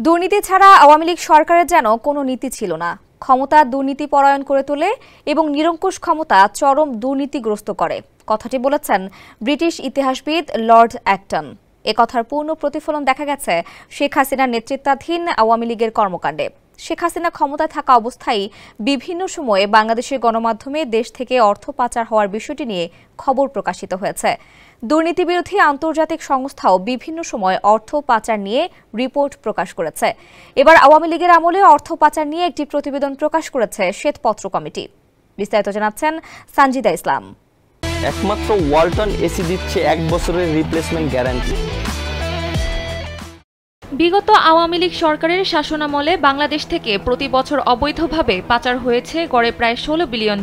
দুর্নীতি ছাড়া আওয়ামী লীগ সরকারের যেন কোনো নীতি ছিল না। ক্ষমতা দুর্নীতি পরায়ণ করে তোলে এবং নিরঙ্কুশ ক্ষমতা চরম দুর্নীতিগ্রস্ত করে। কথাটি বলেছেন ব্রিটিশ ইতিহাসবিদ লর্ড অ্যাক্টন। এ কথার পূর্ণ প্রতিফলন দেখা গেছে শেখ হাসিনার নেতৃত্বাধীন আওয়ামী লীগের কর্মকাণ্ডে। শেখ হাসিনা ক্ষমতায় থাকা অবস্থায় বিভিন্ন সময়ে বাংলাদেশের গণমাধ্যমে দেশ থেকে অর্থ পাচার হওয়ার বিষয়টি নিয়ে খবর প্রকাশিত হয়েছে। দুর্নীতিবিরোধী আন্তর্জাতিক সংস্থাও বিভিন্ন সময় অর্থ পাচার নিয়ে রিপোর্ট প্রকাশ করেছে। এবার আওয়ামী লীগের আমলে অর্থ পাচার নিয়ে একটি প্রতিবেদন প্রকাশ করেছে শ্বেতপত্র কমিটি। বিস্তারিত জানাচ্ছেন সানজিদা ইসলাম। একমাত্র ওয়ালটন এসি দিচ্ছে 1 বছরের রিপ্লেসমেন্ট গ্যারান্টি। বিগত আওয়ামী লীগ সরকারের শাসনামলে বাংলাদেশ থেকে প্রতি বছর অবৈধভাবে পাচার হয়েছে গড়ে প্রায় $16 বিলিয়ন।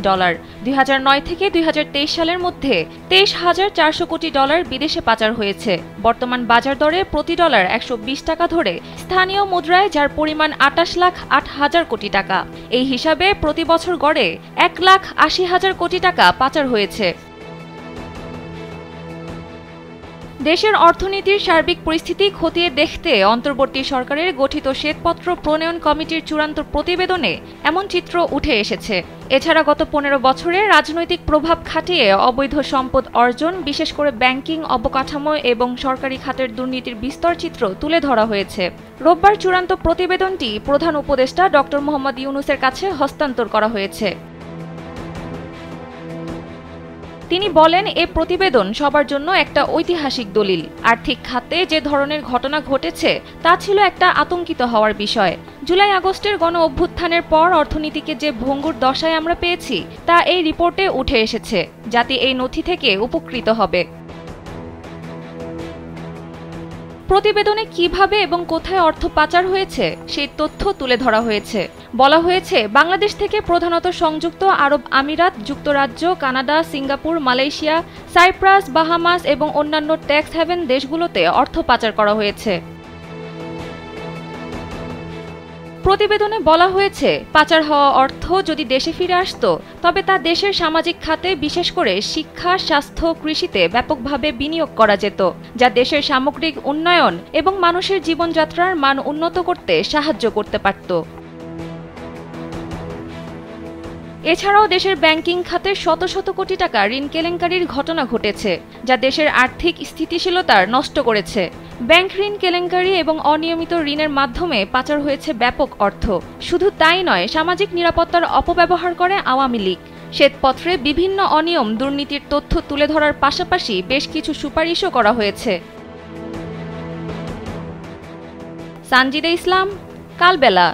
2009 থেকে 2023 সালের মধ্যে 23,400 কোটি ডলার বিদেশে পাচার হয়েছে। বর্তমান বাজার দরে প্রতি ডলার 120 টাকা ধরে স্থানীয় মুদ্রায়, যার পরিমাণ 28,08,000 কোটি টাকা। এই হিসাবে প্রতি বছর গড়ে 1,80,000 কোটি টাকা পাচার হয়েছে। দেশের অর্থনীতির সার্বিক পরিস্থিতি খতিয়ে দেখতে অন্তর্বর্তী সরকারের গঠিত শ্বেতপত্র প্রণয়ন কমিটির চূড়ান্ত প্রতিবেদনে এমন চিত্র উঠে এসেছে। এছাড়া গত 15 বছরে রাজনৈতিক প্রভাব খাটিয়ে অবৈধ সম্পদ অর্জন, বিশেষ করে ব্যাংকিং অবকাঠামো এবং সরকারি খাতের দুর্নীতির বিস্তর চিত্র তুলে ধরা হয়েছে। রোববার চূড়ান্ত প্রতিবেদনটি প্রধান উপদেষ্টা ড. মোহাম্মদ ইউনূসের কাছে হস্তান্তর করা হয়েছে। তিনি বলেন, এ প্রতিবেদন সবার জন্য একটা ঐতিহাসিক দলিল। আর্থিক খাতে যে ধরনের ঘটনা ঘটেছে তা ছিল একটা আতঙ্কিত হওয়ার বিষয়। জুলাই আগস্টের গণ অভ্যুত্থানের পর অর্থনীতিকে যে ভঙ্গুর দশায় আমরা পেয়েছি তা এই রিপোর্টে উঠে এসেছে। জাতি এই নথি থেকে উপকৃত হবে। প্রতিবেদনে কিভাবে এবং কোথায় অর্থ পাচার হয়েছে সেই তথ্য তুলে ধরা হয়েছে। বলা হয়েছে, বাংলাদেশ থেকে প্রধানত সংযুক্ত আরব আমিরাত, যুক্তরাজ্য, Canada, Singapore, Malaysia, Cyprus, Bahamas এবং অন্যান্য ট্যাক্স হ্যাভেন দেশগুলোতে অর্থ পাচার করা হয়েছে। প্রতিবেদনে বলা হয়েছে, পাচার হওয়া অর্থ যদি দেশে ফিরে আসত তবে তা দেশের সামাজিক খাতে, বিশেষ করে শিক্ষা, স্বাস্থ্য, কৃষিতে ব্যাপকভাবে বিনিয়োগ করা যেত, যা দেশের সামগ্রিক উন্নয়ন এবং মানুষের জীবনযাত্রার মান উন্নত করতে সাহায্য করতে পারত। এছাড়াও দেশের ব্যাংকিং খাতে শত শত কোটি টাকা ঋণ কেলেঙ্কারির ঘটনা ঘটেছে, যা দেশের আর্থিক স্থিতিশীলতার নষ্ট করেছে। ব্যাংক ঋণ কেলেঙ্কারি এবং অনিয়মিত ঋণের মাধ্যমে পাচার হয়েছে ব্যাপক অর্থ। শুধু তাই নয়, সামাজিক নিরাপত্তার অপব্যবহার করে আওয়ামী লীগ। শ্বেতপত্রে বিভিন্ন অনিয়ম, দুর্নীতির তথ্য তুলে ধরার পাশাপাশি বেশ কিছু সুপারিশও করা হয়েছে। সানজিদা ইসলাম, কালবেলা।